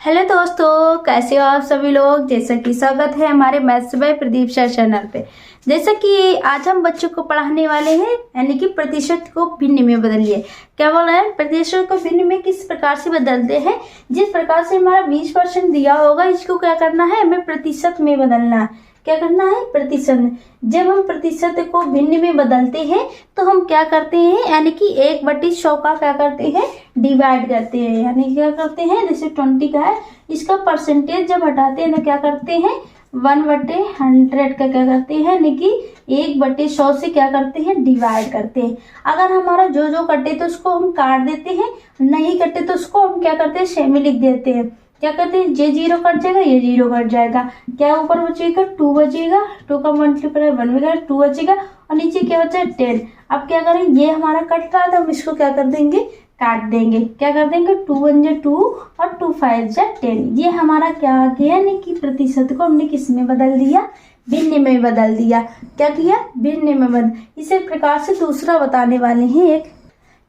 Hello दोस्तों, कैसे हो आप सभी लोग। जैसा कि स्वागत है हमारे maths by Pradeep sir channel पे। जैसा कि आज हम बच्चों को पढ़ाने वाले हैं, यानी कि प्रतिशत को भिन्न में बदलिए। क्या बोल रहे हैं? प्रतिशत को भिन्न में किस प्रकार से बदलते हैं। जिस प्रकार से हमारा 20% दिया होगा, इसको क्या करना है, हमें प्रतिशत में बदलना है। क्या करना है? प्रतिशत में। जब हम प्रतिशत को भिन्न में बदलते हैं तो हम क्या करते हैं, यानी कि 1/100 का क्या करते हैं, डिवाइड करते हैं। यानी क्या करते हैं, जैसे 20 का है, इसका परसेंटेज जब हटाते हैं तो क्या करते हैं, 1/100 का क्या करते हैं, यानी कि 1/100 से क्या करते हैं, डिवाइड करते हैं। अगर हमारा जो कटे तो उसको हम काट देते हैं, नहीं कटे तो उसको हम क्या करते हैं, सेमी लिख देते हैं। क्या करते हैं, ये 0 कट जाएगा, ये 0 कट जाएगा। क्या ऊपर बचेगा, 2 बचेगा, 2 का मल्टीप्लाई 1 बचेगा, 2 बचेगा, और नीचे क्या बचा, 10। अब क्या करें, ये हमारा कट रहा था, हम इसको क्या कर देंगे, काट देंगे। क्या कर देंगे, 2 1 जा 2 और 2 5 जा 10। ये हमारा क्या आ गया, यानी कि प्रतिशत को हमने किस में बदल दिया, भिन्न में बदल दिया। क्या किया, भिन्न में बदल। इसी प्रकार से दूसरा बताने वाले हैं एक।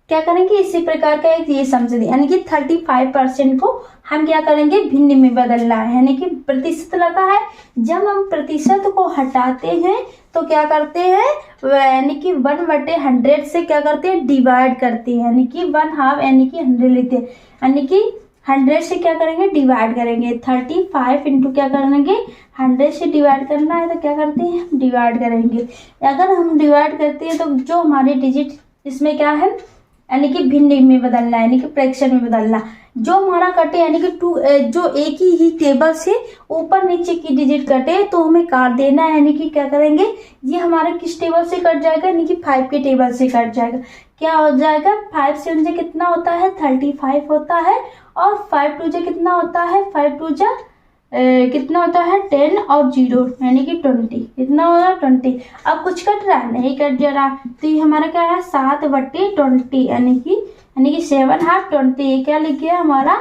क्या करेंगे, इसी प्रकार का एक ये समझ दिया, यानी कि 35% को हम क्या करेंगे, भिन्न में बदलना है। यानी कि प्रतिशत लगा है, जब हम प्रतिशत को हटाते हैं तो क्या करते हैं, यानी कि 1/100 से क्या करते हैं, डिवाइड करते हैं। यानी कि 1/2 यानी कि 100 लेते हैं, यानी कि 100 से क्या करेंगे, डिवाइड करेंगे। 35 इंटू क्या करेंगे, 100 से डिवाइड करना है तो क्या करते हैं, डिवाइड करेंगे। अगर हम डिवाइड करते हैं तो जो हमारे डिजिट इसमें क्या है, यानी कि भिन्न में बदलना है, यानी कि फ्रैक्शन में बदलना। जो हमारा कटे, यानी कि जो एक ही टेबल से ऊपर नीचे की डिजिट कटे तो हमें काट देना है। यानी कि क्या करेंगे, ये हमारा किस टेबल से कट जाएगा, यानी कि 5 के टेबल से कट जाएगा। क्या हो जाएगा, 5 से 1 कितना होता है, 35 होता है, और 5 2 जा कितना होता है, 5 2 जा कितना होता है, 10 और 0 यानी कि 20। कितना हो रहा है, 20। अब कुछ कट रहा है, नहीं कट जा रहा, तो ये हमारा क्या है, 7/20, यानी कि 7/2 20। ये क्या लिख गया हमारा,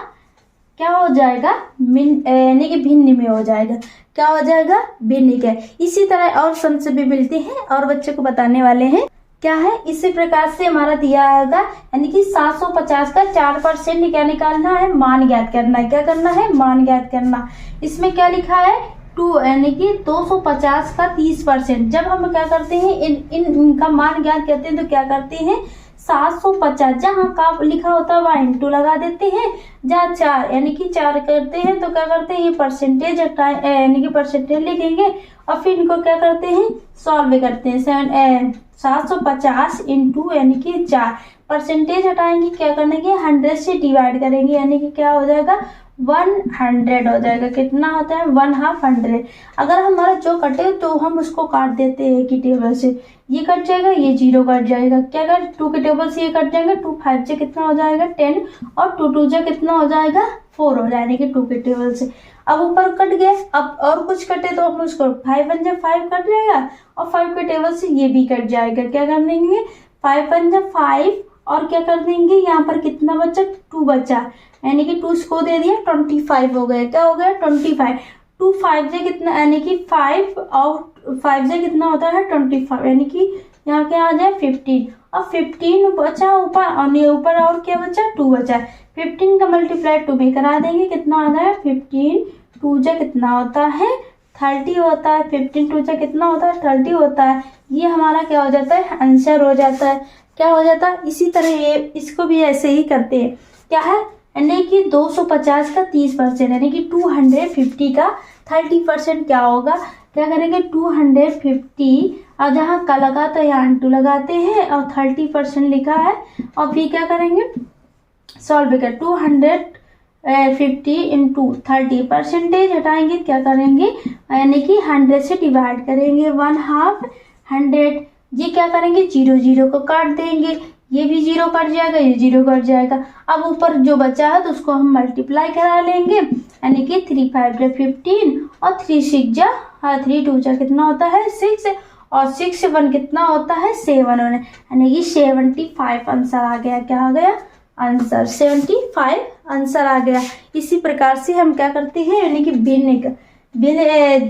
क्या हो जाएगा, यानी कि भिन्न में हो जाएगा। क्या हो जाएगा, भिन्न का। इसी तरह और सम से भी मिलते हैं और बच्चों को बताने वाले हैं। क्या है, इसी प्रकार से हमारा दिया होगा, यानी कि 750 का 4% क्या निकालना है, मान ज्ञात करना है। क्या करना है, मान ज्ञात करना। इसमें क्या लिखा है, 2 यानी कि 250 का 30%। जब हम क्या करते हैं, इनका मान ज्ञात करते हैं तो क्या करते हैं, 750 जहाँ का लिखा होता है वहाँ इंटू लगा देते हैं, जहाँ 4 यानी कि 4 करते हैं तो क्या करते हैं, ये परसेंटेज यानी कि परसेंटेज लिखेंगे, और फिर इनको क्या करते हैं, सॉल्व करते हैं। 750 इंटू यानी कि 4, परसेंटेज हटाएंगे, क्या करेंगे, 100 से डिवाइड करेंगे, यानी कि क्या हो जाएगा, 100 हो जाएगा। कितना होता है, 1/2 100। अगर हमारा जो कटे तो हम उसको काट देते हैं एक ही टेबल से। ये कट जाएगा, ये 0 कट जाएगा। क्या कर, 2 के टेबल से ये कट जाएगा, 2 5 से कितना हो जाएगा, 10, और 2 2 से कितना हो जाएगा, 4 हो जाएगा, यानी कि 2 के टेबल से। अब ऊपर कट गया, अब और कुछ कटे तो हम उसको 5 1 जा 5 कट जाएगा, और 5 के टेबल से ये भी कट जाएगा। क्या कर देंगे, 5 1 जा 5, और क्या कर देंगे, यहाँ पर कितना बचा, 2 बचा, यानी कि 2 इसको दे दिया, 25 हो गया। क्या हो गया, 25। 2 5 से कितना, यानी कि 5 और 5 से कितना होता है, 25, यानी कि यहाँ क्या आ जाए, 15, और 15 बचा ऊपर, और ये ऊपर और क्या बचा, 2 बचा। 15 का मल्टीप्लाई 2 में करा देंगे, कितना आ जाए, 15 2 जा कितना होता है, 30 होता है। 15 2 जा कितना होता है, 30 होता है। ये हमारा क्या हो जाता है, आंसर हो जाता है। क्या हो जाता है, इसी तरह ये इसको भी ऐसे ही करते हैं। क्या है, यानी कि 250 का 30%, यानी कि 250 का 30% क्या होगा। क्या करेंगे, 250, और जहाँ का लगा तो यहाँ इंटू लगाते हैं, और 30% लिखा है, और फिर क्या करेंगे, सॉल्व कर। 250 इंटू 30, परसेंटेज हटाएंगे, क्या करेंगे, यानी कि 100 से डिवाइड करेंगे, 1/2 100। ये क्या करेंगे, 0 0 को काट देंगे, ये भी 0 कट जाएगा, ये 0 कट जाएगा। अब ऊपर जो बचा है तो उसको हम मल्टीप्लाई करा लेंगे, यानी कि 3 5 जा 15, और 3 6 जा 3 2 जा कितना होता है, 6, और 6 1 कितना होता है, 7 होने, यानी कि 75 आंसर आ गया। क्या आ गया, आंसर 75 आंसर आ गया। इसी प्रकार से हम क्या करते हैं, यानी कि भिन्न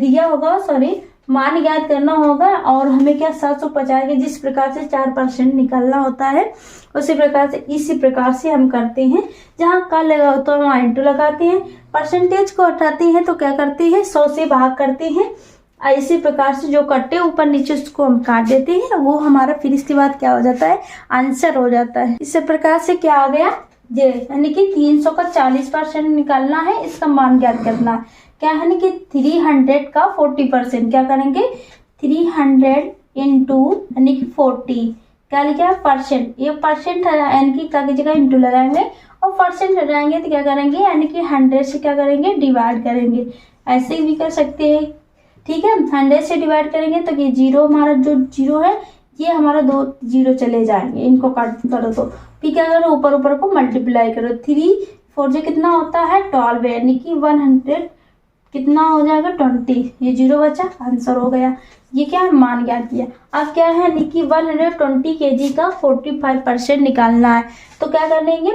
दिया होगा, सॉरी मान ज्ञात करना होगा और हमें क्या 750 के जिस प्रकार से 4% निकालना होता है उसी प्रकार से इसी प्रकार से हम करते हैं। जहाँ का लगा तो हम वहाँ इंटू लगाते हैं, परसेंटेज को हटाते हैं तो क्या करते हैं 100 से भाग करते हैं। इसी प्रकार से जो कट्टे ऊपर नीचे उसको हम काट देते हैं, वो हमारा फिर इसके बाद क्या हो जाता है आंसर हो जाता है। इसी प्रकार से क्या आ गया जे, यानी कि 300 का 40% निकालना है, इसका मान ज्ञात करना है। क्या है कि 300 का 40% क्या करेंगे 300 इंटू यानी कि 40 क्या लिखा है परसेंट, ये परसेंट यानी कि क्या की जगह इंटू लगाएंगे और परसेंट हटाएंगे तो क्या करेंगे यानी कि 100 से क्या करेंगे डिवाइड करेंगे। ऐसे भी कर सकते हैं, ठीक है। 100 से डिवाइड करेंगे तो ये जीरो, हमारा जो जीरो है ये हमारा 2 जीरो चले जाएंगे, इनको काट करो तो फिर क्या करो ऊपर ऊपर को मल्टीप्लाई करो। 3 4 जो कितना होता है 12 यानी कि 100 कितना हो जाएगा 20, ये जीरो बचा आंसर हो गया। ये क्या है मान ज्ञात किया। अब क्या है कि 120 kg का 45% निकालना है, तो क्या करेंगे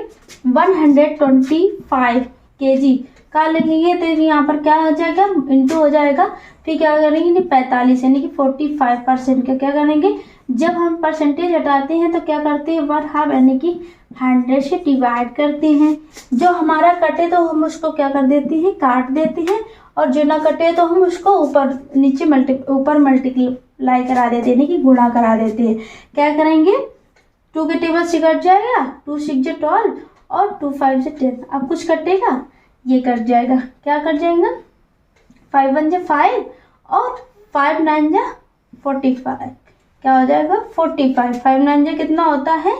125 kg का लेंगे तो यहाँ पर क्या हो जाएगा इंटू हो जाएगा, फिर क्या करेंगे 45 यानी कि 45% का क्या करेंगे, जब हम परसेंटेज हटाते हैं तो क्या करते हैं 1/2 यानी कि 100 से डिवाइड करते हैं। जो हमारा कटे तो हम उसको क्या कर देते हैं काट देते हैं, और जो ना कटे तो हम उसको ऊपर नीचे मल्टीप्लाई करा देते हैं यानी कि गुणा करा देते हैं। क्या करेंगे 2 के टेबल से कट जाएगा, 2 6 जो 12 और 2 5 से 10। अब कुछ कटेगा ये कट जाएगा, क्या कट जाएगा 5 1 जा 5 और 5 9 जा 45, क्या हो जाएगा 45। 5 9 जा कितना होता है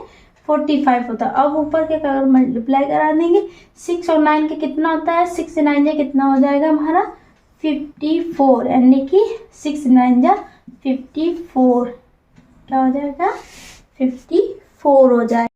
45 होता है। अब ऊपर के अगर मल्टीप्लाई करा देंगे 6 और 9 के कितना होता है 6 9 जा कितना हो जाएगा हमारा 54 यानी कि 6 9 जा 54 क्या हो जाएगा 54 हो जाएगा।